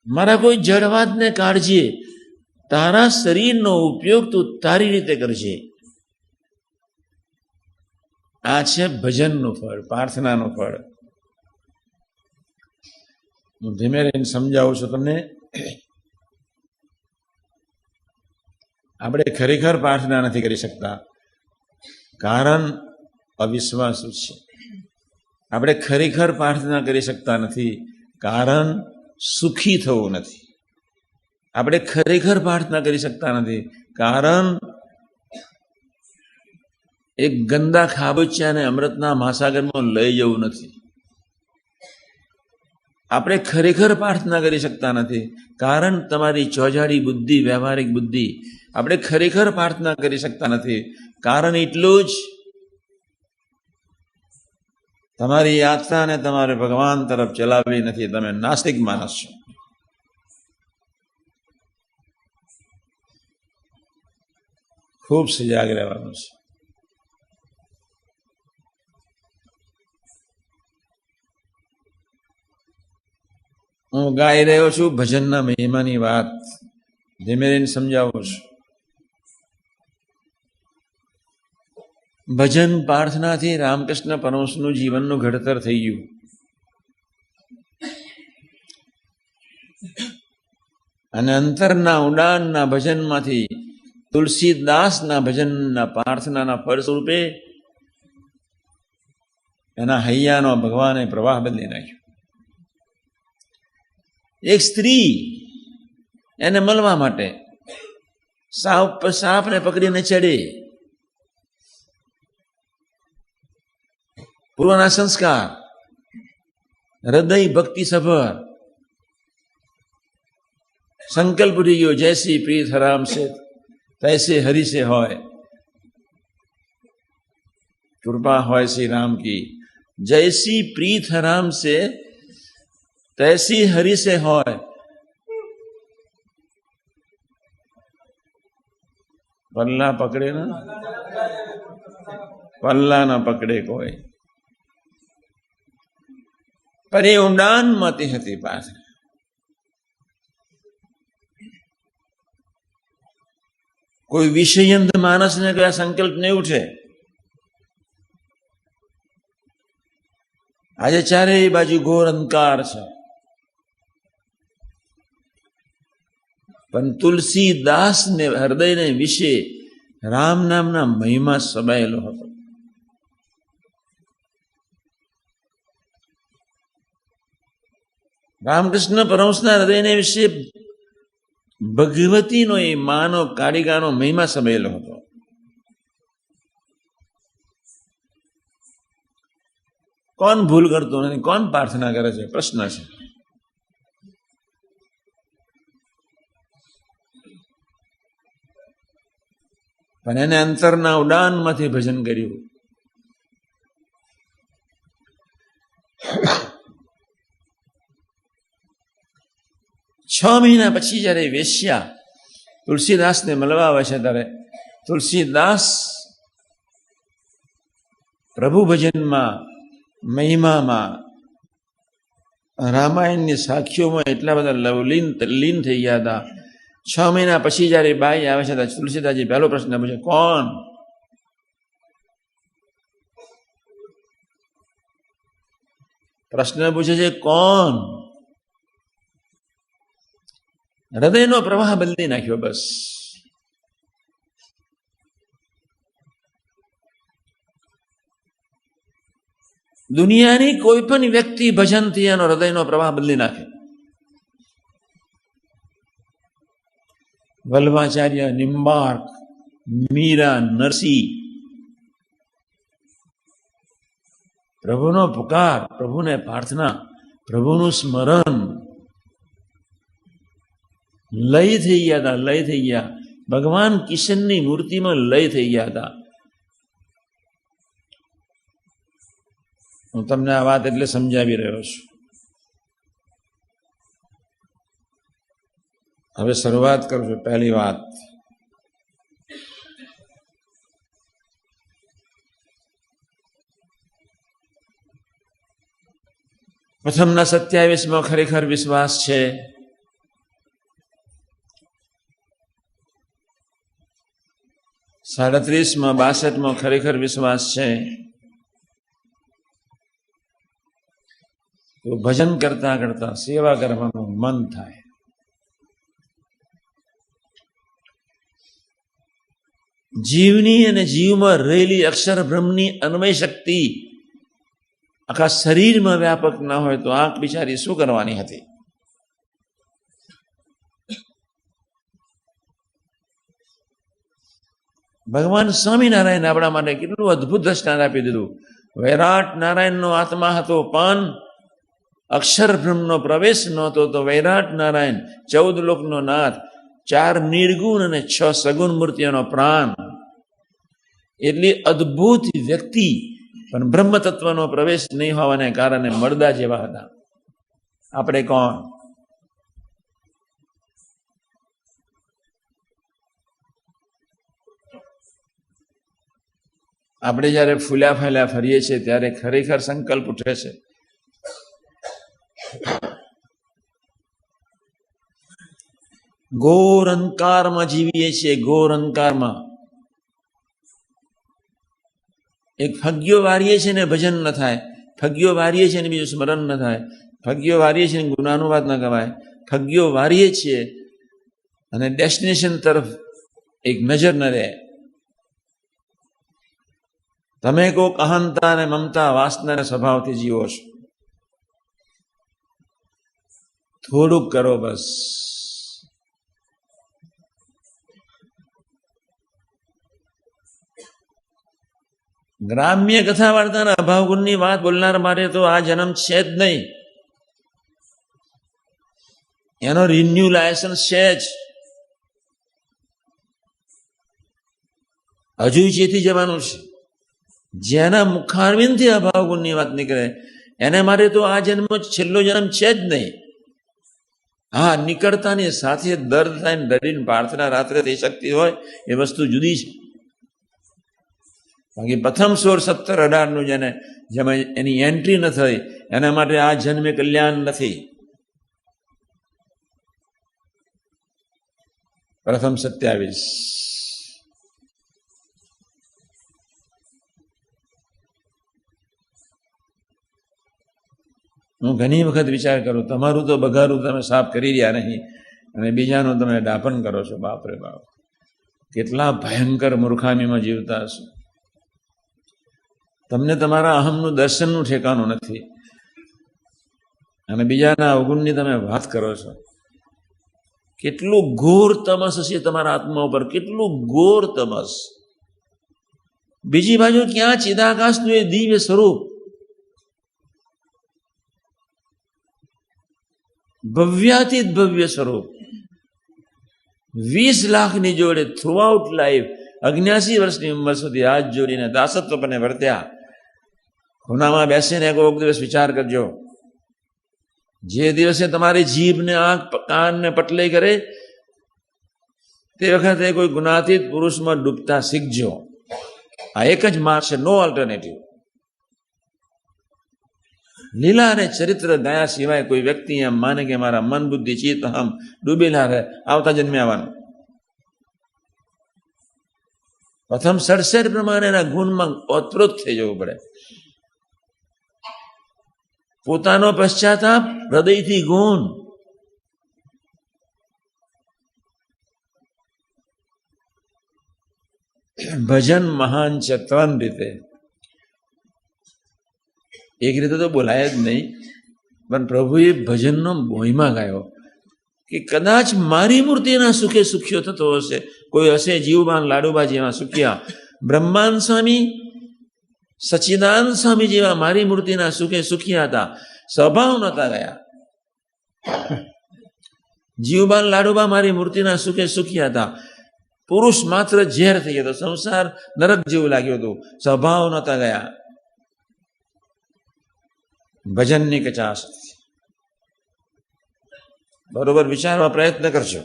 મારા કોઈ જડવાદને કાઢજે, તારા શરીરનો ઉપયોગ તું તારી રીતે કરજે. આ છે ભજનનું ફળ, પ્રાર્થનાનું ફળ. હું ધીમે રહીને સમજાવું છું તમને. આપણે ખરેખર પ્રાર્થના નથી કરી શકતા, કારણ અવિશ્વાસ છે. આપણે ખરેખર પ્રાર્થના કરી શકતા નથી, કારણ સુખી થવું નથી. આપણે ખરેખર પ્રાર્થના કરી શકતા નથી, કારણ એક ગંદા ખાબોચિયાને અમૃતના મહાસાગરમાં લઈ જવું નથી. આપણે ખરેખર પ્રાર્થના કરી શકતા નથી, કારણ તમારી ચોજાડી બુદ્ધિ, વ્યવહારિક બુદ્ધિ. આપણે ખરેખર પ્રાર્થના કરી શકતા નથી, કારણ એટલું જ તમારી યાત્રાને તમારે ભગવાન તરફ ચલાવવી નથી. તમે નાસ્તિક માણસ છો. ખૂબ સજાગ રહેવાનું છે. હું ગાઈ રહ્યો છું ભજનના મહિમાની વાત, ધીમે ધીમે સમજાવું છું. ભજન પ્રાર્થનાથી રામકૃષ્ણ પરમહંસનું જીવનનું ઘડતર થઈ ગયું. અને અંતરના ઉડાનના ભજનમાંથી તુલસીદાસના ભજનના પ્રાર્થનાના ફળ સ્વરૂપે એના હૈયાનો ભગવાને પ્રવાહ બદલી નાખ્યો. એક સ્ત્રી એને મળવા માટે સાપને પકડીને ચડે. પૂર્વના સંસ્કાર, હૃદય ભક્તિ સભર, સંકલ્પ ઉઠી ગયો, જૈસી પ્રીત હરામ સે તૈસે હરિ સે હોય, કૃપા હોય શ્રી રામ કી. જૈસી પ્રીત હરામ સે તૈસી હરિ સે હોય. પલ્લા પકડે ના, પલ્લા ના પકડે કોઈ. પર એ ઊંડાણમાંથી હતી પાસે. કોઈ વિષયંત માણસને કયા સંકલ્પ નહીં ઉઠે. આજે ચારેય બાજુ ઘોર અંધકાર છે, પણ તુલસીદાસને હૃદયને વિશે રામ નામના મહિમા સમાયેલો હતો. રામકૃષ્ણ પરમહંસના હૃદયને વિશે ભગવતીનો એ માનો કાળિકાનો મહિમા સમાયેલો હતો. કોણ ભૂલ કરતો નથી? કોણ પ્રાર્થના કરે છે? પ્રશ્ન છે. પણ એને અંતરના ઉડાનમાંથી ભજન કર્યું. છ મહિના પછી જયારે વેશ્યા તુલસીદાસને મળવા આવે છે, ત્યારે તુલસીદાસ પ્રભુ ભજનમાં, મહિમામાં, રામાયણની સાખીઓમાં એટલા બધા લીન થઈ ગયા હતા. 6 મહિના પછી જયારે બાઈ આવે છે, ત્યારે તુલસીદાસજી પહેલો પ્રશ્ન પૂછે, કોણ? પ્રશ્ન પૂછે છે, કોણ? હૃદયનો પ્રવાહ બદલી નાખ્યો. બસ દુનિયાની કોઈ પણ વ્યક્તિ ભજનથી એનો હૃદયનો પ્રવાહ બદલી નાખે. વલ્ભાચાર્ય, નિંબાર્ક, મીરા, નરસિંહ, પ્રભુનો પુકાર, પ્રભુને પ્રાર્થના, પ્રભુનું સ્મરણ, લય થઈ ગયા હતા. લય થઈ ગયા. ભગવાન કિશનની મૂર્તિમાં લય થઈ ગયા હતા. હું તમને આ વાત એટલે સમજાવી રહ્યો છું. હવે શરૂઆત કરું છું. પહેલી વાત, પ્રથમના 27માં ખરેખર વિશ્વાસ છે. 37માં 62માં ખરેખર વિશ્વાસ છે તો ભજન કરતા કરતા સેવા કરવાનું મન થાય. જીવની અને જીવમાં રહેલી અક્ષર બ્રહ્મની અન્વય શક્તિ આખા શરીરમાં વ્યાપક ના હોય તો આંખ બિચારી શું કરવાની હતી? ભગવાન સ્વામિનારાયણ આપણા માટે કેટલું અદભુત દ્રષ્ટાંત આપી દીધું. વૈરાટ નારાયણનો આત્મા હતો પણ અક્ષર બ્રહ્મનો પ્રવેશ નહોતો તો વૈરાટ નારાયણ 14 લોકનો નાથ, 4 નિર્ગુણ અને 6 સગુણ મૂર્તિઓનો પ્રાણ, એટલી અદભુત વ્યક્તિ પણ બ્રહ્મ તત્વનો પ્રવેશ નહીં હોવાને કારણે મળદા જેવા હતા. આપણે કોણ? આપણે જયારે ફૂલ્યા ફાલ્યા ફરીએ છીએ ત્યારે ખરેખર સંકલ્પ ઉઠે છે ઘોર અંધકારમાં જીવીએ છીએ. ઘોર અંધકારમાં એક ફગ્યો વારીએ છીએ ને ભજન ન થાય, ફગ્યો વારીએ છીએ ને બીજું સ્મરણ ન થાય, ફગ્યો વારીએ છીએ ને ગુનાનું વાત ન કવાય, ફગ્યો વારીએ છીએ અને ડેસ્ટિનેશન તરફ એક નજર ન રહે. તમે કોક અહંતા અને મમતા વાસના સ્વભાવથી જીવો છો. થોડુંક કરો બસ. ગ્રામ્ય કથા વાર્તાના અભાવ ગુણની વાત બોલનાર માટે તો આ જન્મ છે જ નહીં, એનો રિન્યુ લાયસન્સ છે જ. હજુ ચેતી જવાનું છે. જેના મુખારવિંદથી અભાવ ગુણની વાત નીકળે એને માટે તો આ જન્મ છેલ્લો જન્મ છે જ નહીં. હા, નીકળતાની સાથે દર્દ થાય ને ડરીને પ્રાર્થના રાત્રે થઈ શકતી હોય એ વસ્તુ જુદી છે. બાકી પ્રથમ 16, 17, 18 નું જેમાં એની એન્ટ્રી ન થઈ એના માટે આ જન્મે કલ્યાણ નથી. પ્રથમ 27. હું ઘણી વખત વિચાર કરું, તમારું તો બગારું તમે સાફ કરી રહ્યા નહીં અને બીજાનું તમે ડાપણ કરો છો. બાપરે બાપ, કેટલા ભયંકર મૂર્ખામીમાં જીવતા હશો. તમને તમારા અહમનું દર્શનનું ઠેકાણું નથી અને બીજાના અવગુણની તમે વાત કરો છો. કેટલું ઘોર તમસ હશે તમારા આત્મા ઉપર, કેટલું ઘોર તમસ. બીજી બાજુ ક્યાં ચિદાકાશનું એ દિવ્ય સ્વરૂપ, ભવ્યાતીત ભવ્ય સ્વરૂપ, 20 લાખની જોડે થ્રુ આઉટ લાઈફ 79 વર્ષની ઉંમર સુધી હાથ જોડીને દાસત્વપણે વર્ત્યા. ખૂણામાં બેસીને કોઈક દિવસ વિચાર કરજો, જે દિવસે તમારી જીભને, આંખ, કાનને પટલાઈ કરે તે વખતે કોઈ ગુનાતીત પુરુષમાં ડૂબતા શીખજો. આ એક જ માર્ગ છે, નો ઓલ્ટરનેટિવ. લીલા અને ચરિત્ર ગયા સિવાય કોઈ વ્યક્તિ એમ માને કે મારા મન, બુદ્ધિ, ચિત્ત, અહમ ડૂબેલા રહે, આવતા જન્મે આવવાનું. પ્રથમ 67 પ્રમાણેના ગુણમાં ઓતપ્રોત થઈ જવું પડે. પોતાનો પશ્ચાતાપ, હૃદયથી ગુણ. ભજન મહાન છે 3 રીતે. એક રીતે તો બોલાય જ નહીં, પણ પ્રભુએ ભજનનો બોયમાં ગાયો કે કદાચ મારી મૂર્તિના સુખે સુખ્યો થતો હશે, કોઈ હશે જીવબાન લાડુબા જેવા સુખ્યા, બ્રહ્માંડ સ્વામી, સચ્ચિદાનંદ સ્વામી જેવા મારી મૂર્તિના સુખે સુખ્યા હતા, સ્વભાવ નહોતા ગયા. જીવબાન લાડુબા મારી મૂર્તિના સુખે સુખ્યા હતા, પુરુષ માત્ર ઝેર થઈ ગયો, સંસાર નરક જેવું લાગ્યું હતું, સ્વભાવ નહોતા ગયા. ભજનની કચાશ. બરોબર વિચારવા પ્રયત્ન કરજો.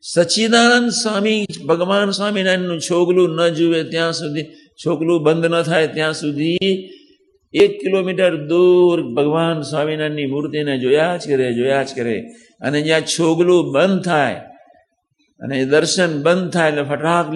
સચ્ચિદાનંદ સ્વામી ભગવાન સ્વામિનારાયણનું છોગલું ન જુએ ત્યાં સુધી, છોગલું બંધ ન થાય ત્યાં સુધી 1 કિલોમીટર દૂર ભગવાન સ્વામિનારાયણની મૂર્તિને જોયા જ કરે. અને જ્યાં છોગલું બંધ થાય અને એ દર્શન બંધ થાય એટલે ફટાક